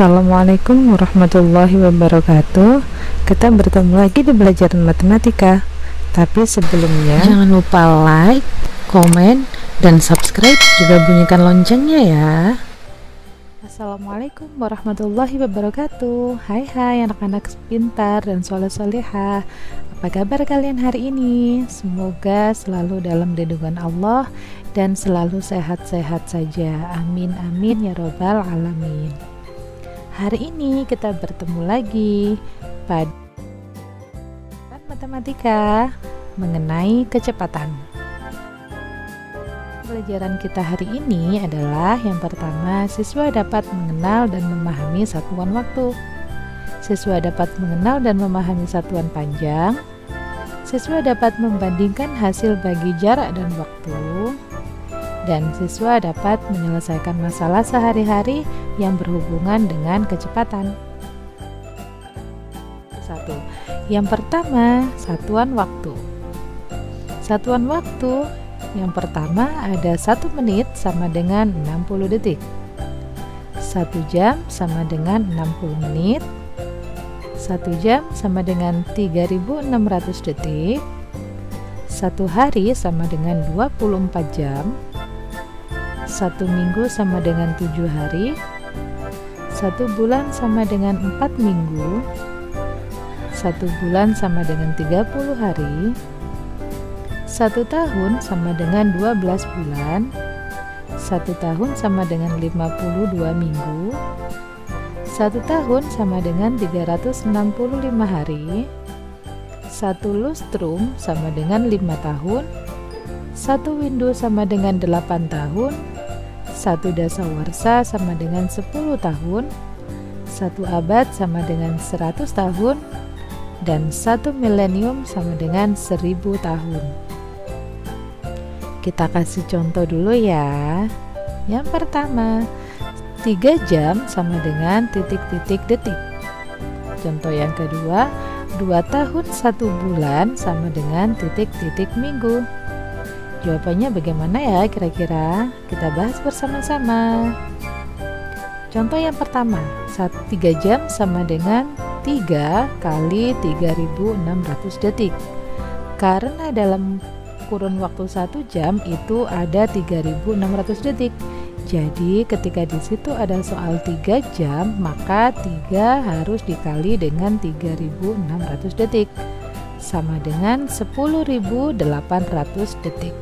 Assalamualaikum warahmatullahi wabarakatuh. Kita bertemu lagi di pelajaran matematika. Tapi sebelumnya jangan lupa like, komen, dan subscribe, juga bunyikan loncengnya ya. Assalamualaikum warahmatullahi wabarakatuh. Hai anak-anak pintar dan soleh-solehah. Apa kabar kalian hari ini? Semoga selalu dalam lindungan Allah dan selalu sehat-sehat saja. Amin amin ya robbal alamin. Hari ini kita bertemu lagi pada matematika mengenai kecepatan. Pelajaran kita hari ini adalah yang pertama, siswa dapat mengenal dan memahami satuan waktu. Siswa dapat mengenal dan memahami satuan panjang. Siswa dapat membandingkan hasil bagi jarak dan waktu. Dan siswa dapat menyelesaikan masalah sehari-hari yang berhubungan dengan kecepatan. Yang pertama, satuan waktu. Satuan waktu yang pertama ada 1 menit sama dengan 60 detik. 1 jam sama dengan 60 menit. 1 jam sama dengan 3600 detik. 1 hari sama dengan 24 jam. 1 minggu sama dengan 7 hari. 1 bulan sama dengan 4 minggu. 1 bulan sama dengan 30 hari. 1 tahun sama dengan 12 bulan. 1 tahun sama dengan 52 minggu. 1 tahun sama dengan 365 hari. 1 lustrum sama dengan 5 tahun. 1 windu sama dengan 8 tahun. 1 dasawarsa sama dengan 10 tahun. 1 abad sama dengan 100 tahun. Dan 1 milenium sama dengan 1000 tahun. Kita kasih contoh dulu ya. Yang pertama, 3 jam sama dengan titik-titik detik. Contoh yang kedua, 2 tahun 1 bulan sama dengan titik-titik minggu. Jawabannya bagaimana ya kira-kira? Kita bahas bersama-sama. Contoh yang pertama, 3 jam sama dengan 3 kali 3600 detik. Karena dalam kurun waktu 1 jam itu ada 3600 detik. Jadi ketika di situ ada soal 3 jam, maka 3 harus dikali dengan 3600 detik. Sama dengan 10.800 detik.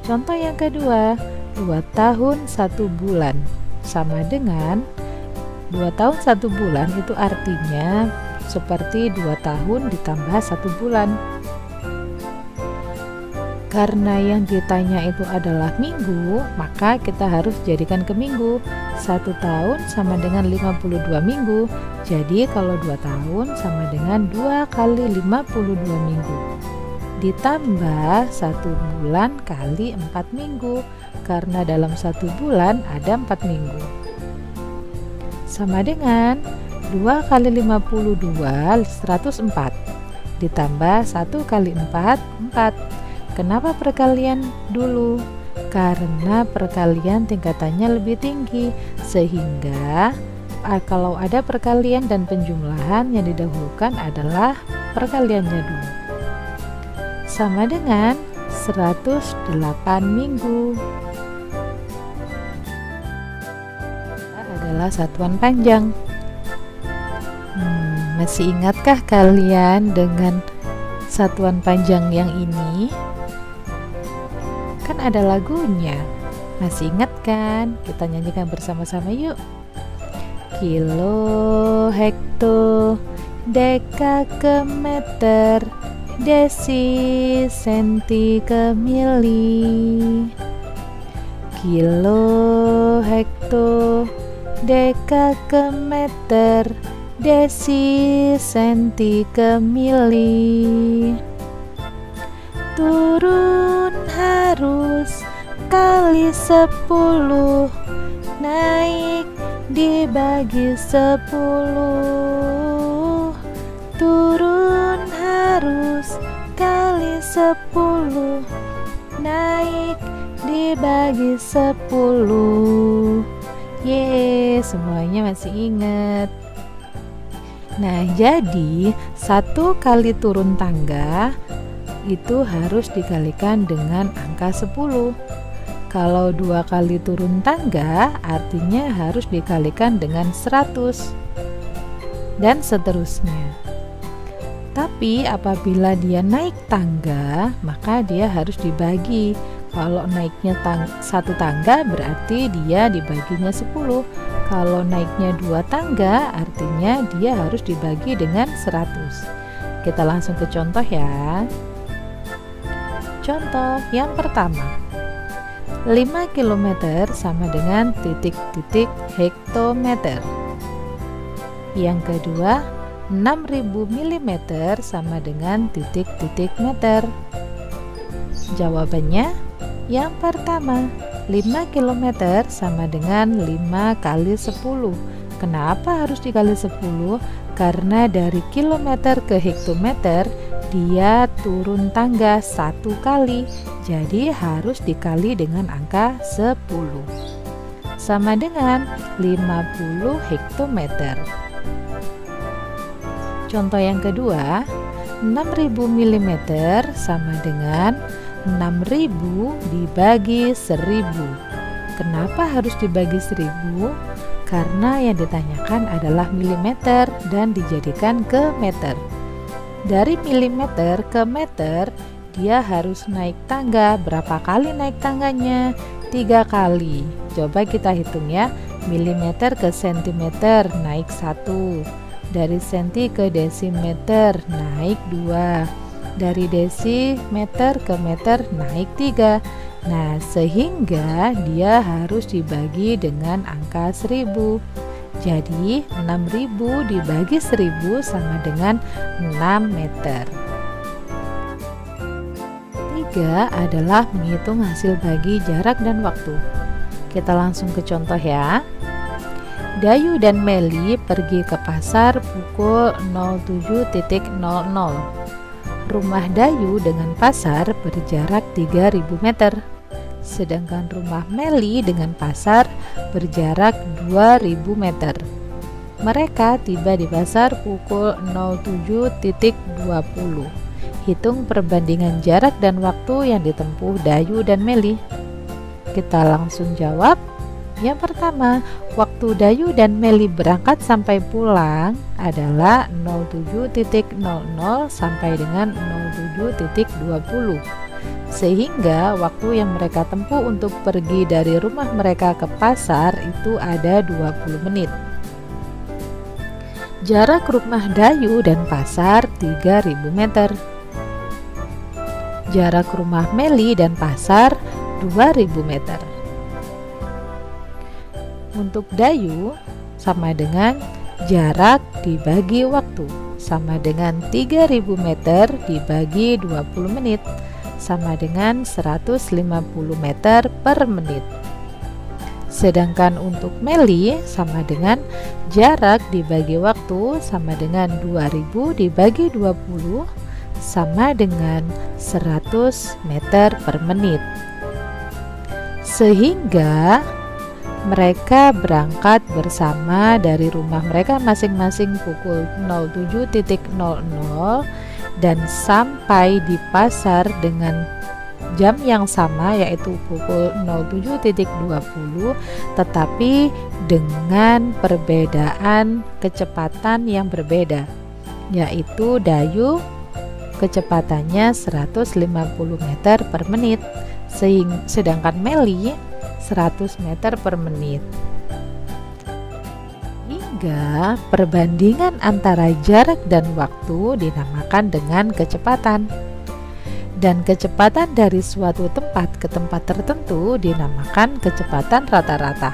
Contoh yang kedua, 2 tahun 1 bulan sama dengan 2 tahun 1 bulan itu artinya seperti 2 tahun ditambah 1 bulan. Karena yang ditanya itu adalah minggu, maka kita harus jadikan ke minggu. 1 tahun sama dengan 52 minggu. Jadi kalau 2 tahun sama dengan 2 kali 52 minggu. Ditambah 1 bulan kali 4 minggu. Karena dalam 1 bulan ada 4 minggu. Sama dengan 2 kali 52, 104. Ditambah 1 kali 4, 4. Kenapa perkalian dulu? Karena perkalian tingkatannya lebih tinggi, sehingga kalau ada perkalian dan penjumlahan yang didahulukan adalah perkaliannya dulu. Sama dengan 108 minggu. Adalah satuan panjang. Masih ingatkah kalian dengan satuan panjang yang ini? Kan ada lagunya. Masih ingat kan? Kita nyanyikan bersama-sama yuk. Kilo, hekto, deka ke meter, desi, senti ke mili. Kilo, hekto, deka ke meter, desi, senti ke mili. Turun harus kali 10, naik dibagi 10. Turun harus kali 10, naik dibagi 10. Yeay, semuanya masih ingat. Nah, jadi 1 kali turun tangga itu harus dikalikan dengan angka 10. Kalau 2 kali turun tangga artinya harus dikalikan dengan 100. Dan seterusnya. Tapi apabila dia naik tangga, maka dia harus dibagi. Kalau naiknya 1 tangga berarti dia dibaginya 10. Kalau naiknya 2 tangga artinya dia harus dibagi dengan 100. Kita langsung ke contoh ya. Contoh yang pertama, 5 km sama dengan titik-titik hektometer. Yang kedua, 6000 mm sama dengan titik-titik meter. Jawabannya yang pertama, 5 km sama dengan 5 kali 10. Kenapa harus dikali 10? Karena dari kilometer ke hektometer dia turun tangga 1 kali, jadi harus dikali dengan angka 10. Sama dengan 50 hektometer. Contoh yang kedua, 6000 mm sama dengan 6000 dibagi 1000. Kenapa harus dibagi 1000? Karena yang ditanyakan adalah milimeter dan dijadikan ke meter. Dari milimeter ke meter, dia harus naik tangga. Berapa kali naik tangganya? 3 kali. Coba kita hitung ya. Milimeter ke sentimeter naik 1. Dari senti ke desimeter naik 2. Dari desimeter ke meter naik 3. Nah, sehingga dia harus dibagi dengan angka 1000. Jadi 6000 dibagi 1000 sama dengan 6 meter. 3 adalah menghitung hasil bagi jarak dan waktu. Kita langsung ke contoh ya. Dayu dan Meli pergi ke pasar pukul 07.00. Rumah Dayu dengan pasar berjarak 3000 meter. Sedangkan rumah Meli dengan pasar berjarak 2000 meter. Mereka tiba di pasar pukul 07.20. Hitung perbandingan jarak dan waktu yang ditempuh Dayu dan Meli. Kita langsung jawab. Yang pertama, waktu Dayu dan Meli berangkat sampai pulang adalah 07.00 sampai dengan 07.20. Sehingga waktu yang mereka tempuh untuk pergi dari rumah mereka ke pasar itu ada 20 menit. Jarak rumah Dayu dan pasar 3000 meter. Jarak rumah Meli dan pasar 2000 meter. Untuk Dayu sama dengan jarak dibagi waktu, sama dengan 3000 meter dibagi 20 menit, sama dengan 150 meter per menit. Sedangkan untuk Meli sama dengan jarak dibagi waktu sama dengan 2000 dibagi 20 sama dengan 100 meter per menit. Sehingga mereka berangkat bersama dari rumah mereka masing-masing pukul 07.00 dan sampai di pasar dengan jam yang sama yaitu pukul 07.20, tetapi dengan perbedaan kecepatan yang berbeda, yaitu Dayu kecepatannya 150 meter per menit, sedangkan Meli 100 meter per menit. Hingga perbandingan antara jarak dan waktu dinamakan dengan kecepatan. Dan kecepatan dari suatu tempat ke tempat tertentu dinamakan kecepatan rata-rata.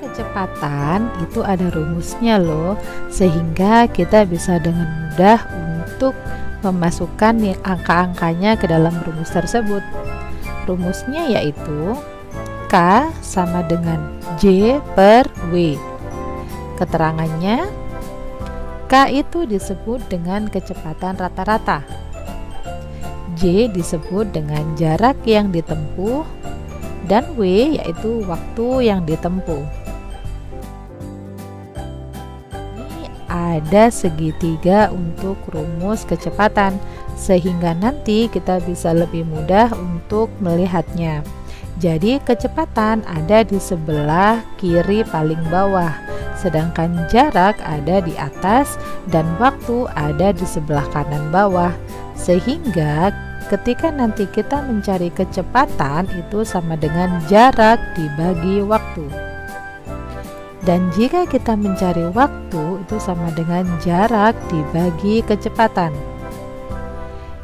Kecepatan itu ada rumusnya loh, sehingga kita bisa dengan mudah untuk memasukkan angka-angkanya ke dalam rumus tersebut. Rumusnya yaitu K sama dengan J per W. Keterangannya, K itu disebut dengan kecepatan rata-rata, J disebut dengan jarak yang ditempuh, dan W yaitu waktu yang ditempuh. Ini ada segitiga untuk rumus kecepatan, sehingga nanti kita bisa lebih mudah untuk melihatnya. Jadi kecepatan ada di sebelah kiri paling bawah, sedangkan jarak ada di atas dan waktu ada di sebelah kanan bawah. Sehingga ketika nanti kita mencari kecepatan itu sama dengan jarak dibagi waktu. Dan jika kita mencari waktu itu sama dengan jarak dibagi kecepatan.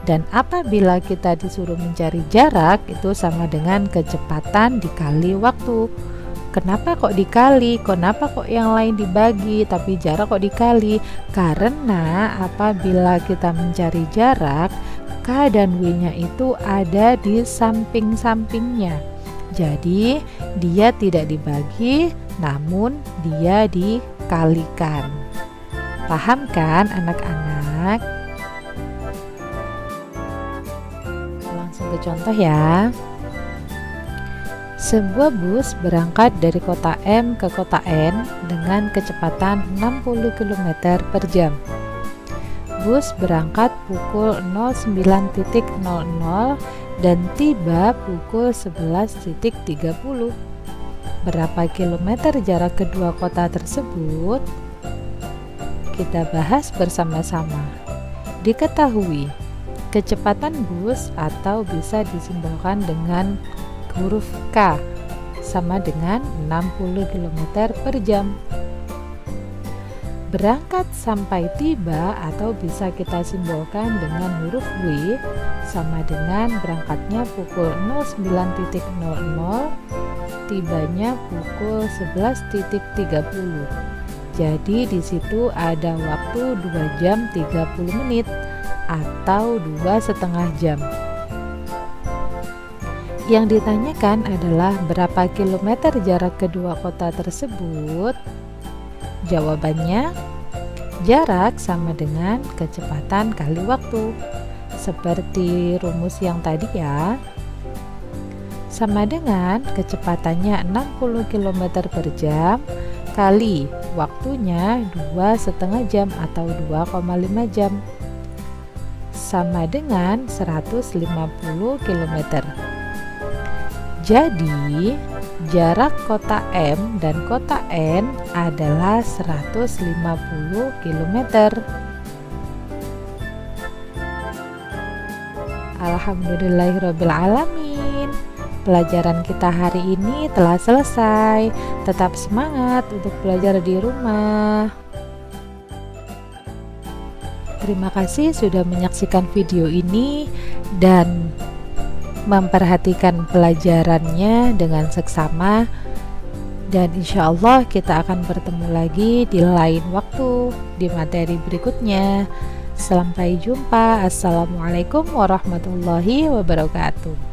Dan apabila kita disuruh mencari jarak itu sama dengan kecepatan dikali waktu. Kenapa kok dikali? Kenapa kok yang lain dibagi tapi jarak kok dikali? Karena apabila kita mencari jarak, K dan W-nya itu ada di samping-sampingnya. Jadi dia tidak dibagi, namun dia dikalikan. Paham kan anak-anak? Langsung ke contoh ya. Sebuah bus berangkat dari kota M ke kota N dengan kecepatan 60 km per jam. Bus berangkat pukul 09.00 dan tiba pukul 11.30. Berapa kilometer jarak kedua kota tersebut? Kita bahas bersama-sama. Diketahui, kecepatan bus atau bisa disimbolkan dengan huruf K sama dengan 60 km per jam. Berangkat sampai tiba atau bisa kita simbolkan dengan huruf W sama dengan berangkatnya pukul 09.00, tibanya pukul 11.30. Jadi di situ ada waktu 2 jam 30 menit atau 2,5 jam. Yang ditanyakan adalah berapa kilometer jarak kedua kota tersebut? Jawabannya, jarak sama dengan kecepatan kali waktu. Seperti rumus yang tadi ya. Sama dengan kecepatannya 60 km per jam kali waktunya 2,5 jam atau 2,5 jam. Sama dengan 150 km. Jadi, jarak kota M dan kota N adalah 150 km. Alhamdulillahirrabbilalamin. Pelajaran kita hari ini telah selesai. Tetap semangat untuk belajar di rumah. Terima kasih sudah menyaksikan video ini dan memperhatikan pelajarannya dengan seksama, dan insya Allah kita akan bertemu lagi di lain waktu di materi berikutnya. Sampai jumpa. Assalamualaikum warahmatullahi wabarakatuh.